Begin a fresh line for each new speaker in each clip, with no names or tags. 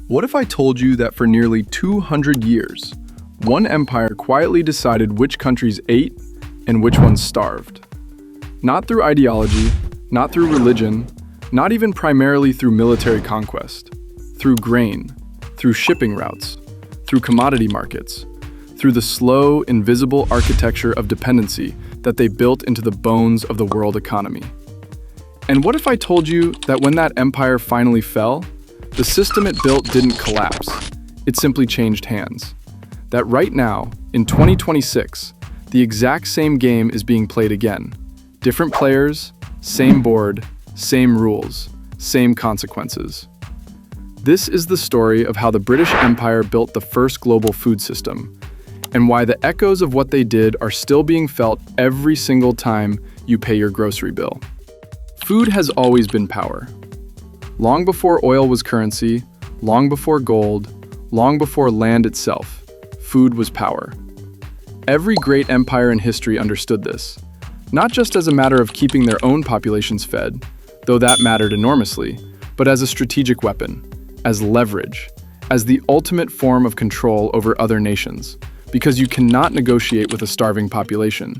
What if I told you that for nearly 200 years, one empire quietly decided which countries ate and which ones starved? Not through ideology, not through religion, not even primarily through military conquest. Through grain, through shipping routes, through commodity markets, through the slow, invisible architecture of dependency that they built into the bones of the world economy. And what if I told you that when that empire finally fell, the system it built didn't collapse, it simply changed hands? That right now, in 2026, the exact same game is being played again. Different players, same board, same rules, same consequences. This is the story of how the British Empire built the first global food system, and why the echoes of what they did are still being felt every single time you pay your grocery bill. Food has always been power. Long before oil was currency, long before gold, long before land itself, food was power. Every great empire in history understood this, not just as a matter of keeping their own populations fed, though that mattered enormously, but as a strategic weapon, as leverage, as the ultimate form of control over other nations, because you cannot negotiate with a starving population.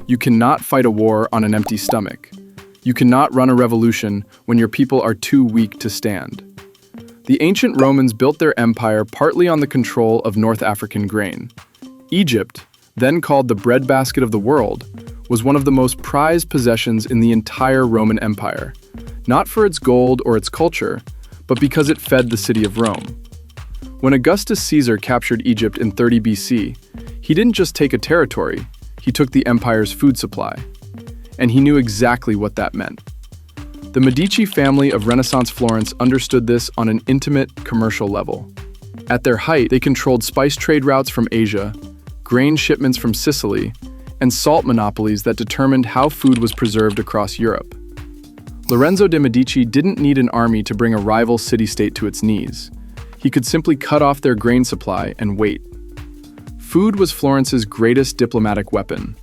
You cannot fight a war on an empty stomach. You cannot run a revolution when your people are too weak to stand. The ancient Romans built their empire partly on the control of North African grain. Egypt, then called the breadbasket of the world, was one of the most prized possessions in the entire Roman Empire, not for its gold or its culture, but because it fed the city of Rome. When Augustus Caesar captured Egypt in 30 BC, he didn't just take a territory, he took the empire's food supply. And he knew exactly what that meant. The Medici family of Renaissance Florence understood this on an intimate, commercial level. At their height, they controlled spice trade routes from Asia, grain shipments from Sicily, and salt monopolies that determined how food was preserved across Europe. Lorenzo de' Medici didn't need an army to bring a rival city-state to its knees. He could simply cut off their grain supply and wait. Food was Florence's greatest diplomatic weapon.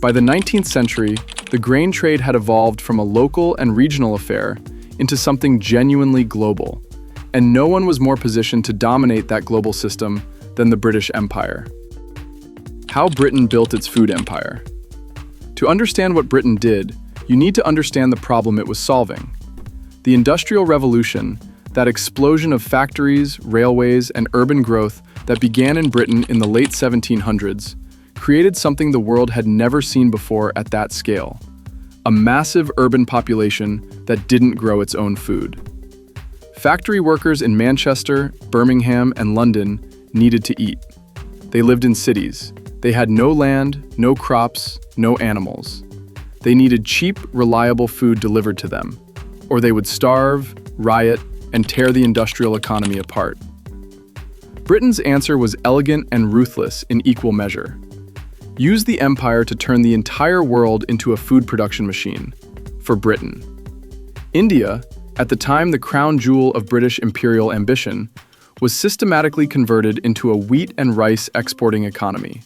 By the 19th century, the grain trade had evolved from a local and regional affair into something genuinely global, and no one was more positioned to dominate that global system than the British Empire. How Britain built its food empire. To understand what Britain did, you need to understand the problem it was solving. The Industrial Revolution, that explosion of factories, railways, and urban growth that began in Britain in the late 1700s, created something the world had never seen before at that scale: a massive urban population that didn't grow its own food. Factory workers in Manchester, Birmingham, and London needed to eat. They lived in cities. They had no land, no crops, no animals. They needed cheap, reliable food delivered to them, or they would starve, riot, and tear the industrial economy apart. Britain's answer was elegant and ruthless in equal measure. Use the empire to turn the entire world into a food production machine for Britain. India, at the time the crown jewel of British imperial ambition, was systematically converted into a wheat and rice exporting economy.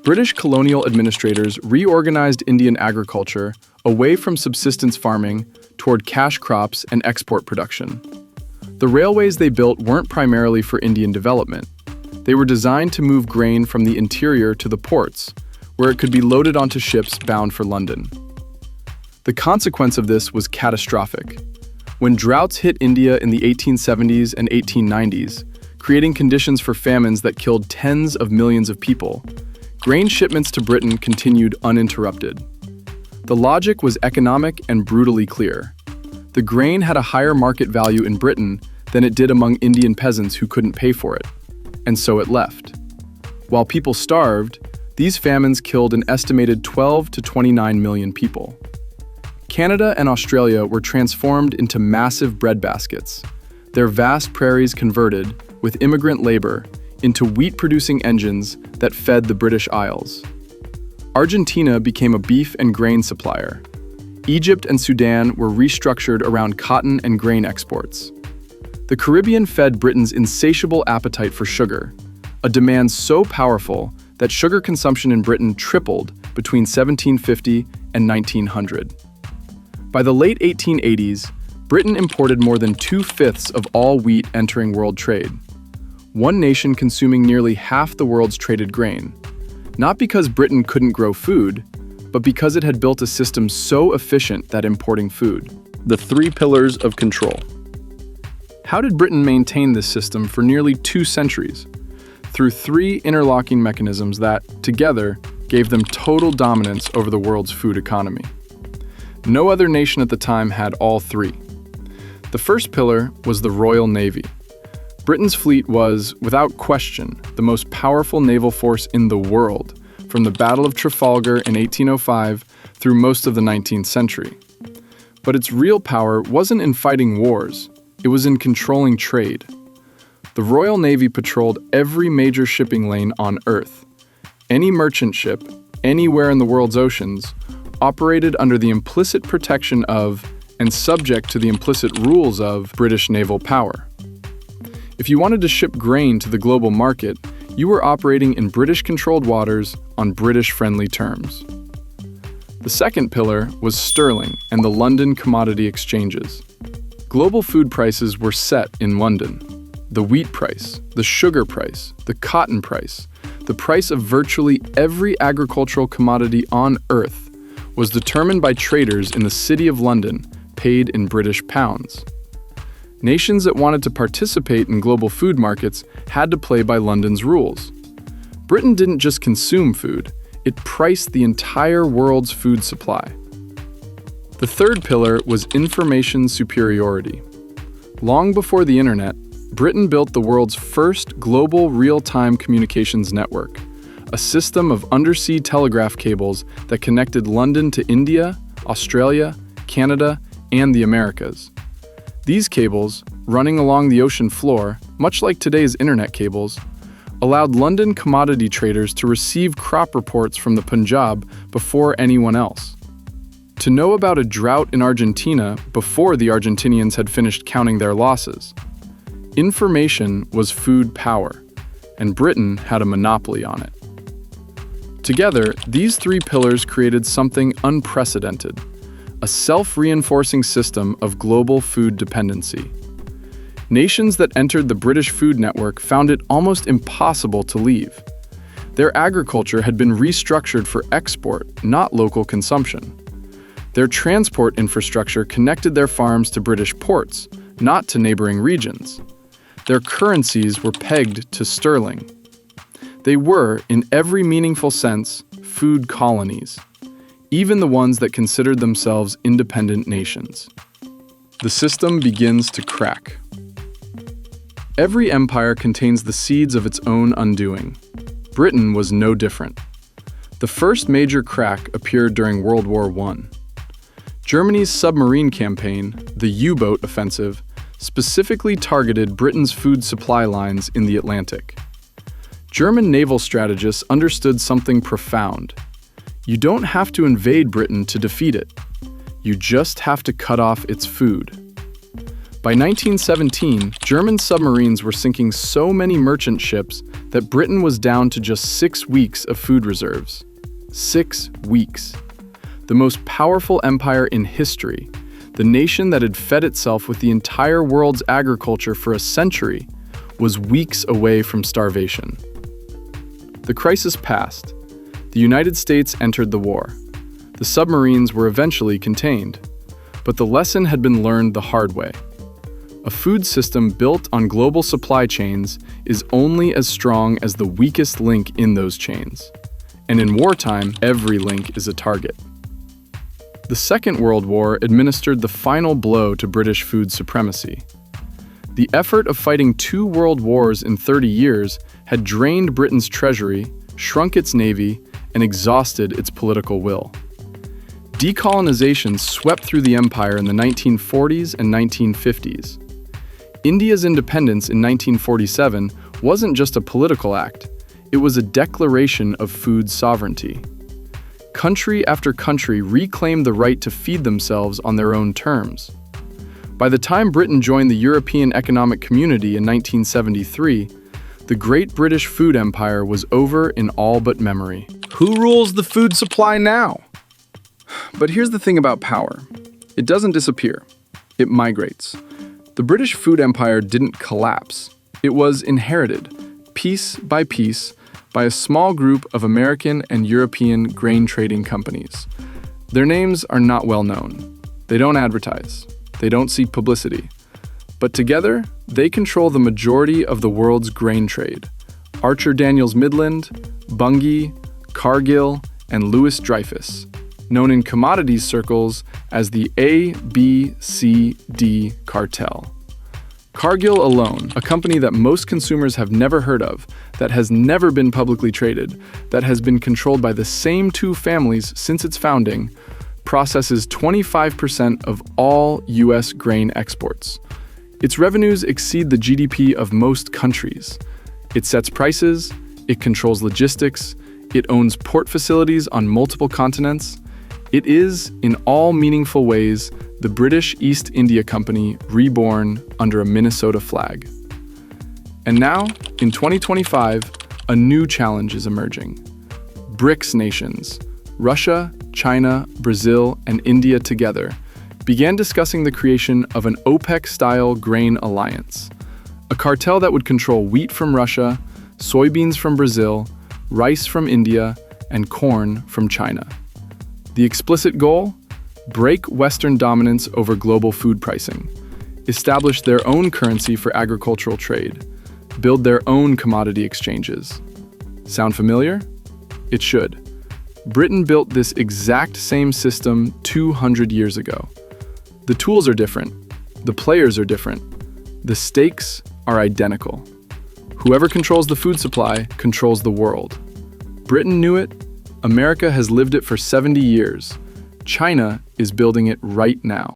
British colonial administrators reorganized Indian agriculture away from subsistence farming toward cash crops and export production. The railways they built weren't primarily for Indian development. They were designed to move grain from the interior to the ports, where it could be loaded onto ships bound for London. The consequence of this was catastrophic. When droughts hit India in the 1870s and 1890s, creating conditions for famines that killed tens of millions of people, grain shipments to Britain continued uninterrupted. The logic was economic and brutally clear. The grain had a higher market value in Britain than it did among Indian peasants who couldn't pay for it. And so it left. While people starved, these famines killed an estimated 12 to 29 million people. Canada and Australia were transformed into massive breadbaskets, their vast prairies converted, with immigrant labor, into wheat-producing engines that fed the British Isles. Argentina became a beef and grain supplier. Egypt and Sudan were restructured around cotton and grain exports. The Caribbean fed Britain's insatiable appetite for sugar, a demand so powerful that sugar consumption in Britain tripled between 1750 and 1900. By the late 1880s, Britain imported more than 2/5 of all wheat entering world trade. One nation consuming nearly half the world's traded grain. Not because Britain couldn't grow food, but because it had built a system so efficient that importing food. The three pillars of control. How did Britain maintain this system for nearly 2 centuries? Through 3 interlocking mechanisms that, together, gave them total dominance over the world's food economy. No other nation at the time had all 3. The first pillar was the Royal Navy. Britain's fleet was, without question, the most powerful naval force in the world, from the Battle of Trafalgar in 1805 through most of the 19th century. But its real power wasn't in fighting wars, it was in controlling trade. The Royal Navy patrolled every major shipping lane on Earth. Any merchant ship, anywhere in the world's oceans, operated under the implicit protection of, and subject to the implicit rules of, British naval power. If you wanted to ship grain to the global market, you were operating in British-controlled waters on British-friendly terms. The second pillar was sterling and the London commodity exchanges. Global food prices were set in London. The wheat price, the sugar price, the cotton price, the price of virtually every agricultural commodity on Earth was determined by traders in the City of London, paid in British pounds. Nations that wanted to participate in global food markets had to play by London's rules. Britain didn't just consume food, it priced the entire world's food supply. The third pillar was information superiority. Long before the internet, Britain built the world's first global real-time communications network, a system of undersea telegraph cables that connected London to India, Australia, Canada, and the Americas. These cables, running along the ocean floor, much like today's internet cables, allowed London commodity traders to receive crop reports from the Punjab before anyone else. To know about a drought in Argentina before the Argentinians had finished counting their losses. Information was food power, and Britain had a monopoly on it. Together, these 3 pillars created something unprecedented, a self-reinforcing system of global food dependency. Nations that entered the British food network found it almost impossible to leave. Their agriculture had been restructured for export, not local consumption. Their transport infrastructure connected their farms to British ports, not to neighboring regions. Their currencies were pegged to sterling. They were, in every meaningful sense, food colonies, even the ones that considered themselves independent nations. The system begins to crack. Every empire contains the seeds of its own undoing. Britain was no different. The first major crack appeared during World War I. Germany's submarine campaign, the U-boat offensive, specifically targeted Britain's food supply lines in the Atlantic. German naval strategists understood something profound. You don't have to invade Britain to defeat it. You just have to cut off its food. By 1917, German submarines were sinking so many merchant ships that Britain was down to just 6 weeks of food reserves. 6 weeks. The most powerful empire in history, the nation that had fed itself with the entire world's agriculture for a century, was weeks away from starvation. The crisis passed. The United States entered the war. The submarines were eventually contained. But the lesson had been learned the hard way. A food system built on global supply chains is only as strong as the weakest link in those chains. And in wartime, every link is a target. The Second World War administered the final blow to British food supremacy. The effort of fighting 2 world wars in 30 years had drained Britain's treasury, shrunk its navy, and exhausted its political will. Decolonization swept through the empire in the 1940s and 1950s. India's independence in 1947 wasn't just a political act, it was a declaration of food sovereignty. Country after country reclaimed the right to feed themselves on their own terms. By the time Britain joined the European Economic Community in 1973, the Great British Food Empire was over in all but memory. Who rules the food supply now? But here's the thing about power. It doesn't disappear. it migrates. The British food empire didn't collapse. It was inherited, piece by piece, by a small group of American and European grain trading companies. Their names are not well known. They don't advertise. They don't seek publicity. But together, they control the majority of the world's grain trade. Archer Daniels Midland, Bunge, Cargill, and Louis Dreyfus, known in commodities circles as the A-B-C-D cartel. Cargill alone, a company that most consumers have never heard of, that has never been publicly traded, that has been controlled by the same two families since its founding, processes 25% of all U.S. grain exports. Its revenues exceed the GDP of most countries. It sets prices, it controls logistics, it owns port facilities on multiple continents. It is, in all meaningful ways, the British East India Company reborn under a Minnesota flag. And now, in 2025, a new challenge is emerging. BRICS nations, Russia, China, Brazil, and India together, began discussing the creation of an OPEC-style grain alliance, a cartel that would control wheat from Russia, soybeans from Brazil, rice from India, and corn from China. The explicit goal? Break Western dominance over global food pricing, establish their own currency for agricultural trade, build their own commodity exchanges. Sound familiar? It should. Britain built this exact same system 200 years ago. The tools are different. The players are different. The stakes are identical. Whoever controls the food supply controls the world. Britain knew it. America has lived it for 70 years. China is building it right now.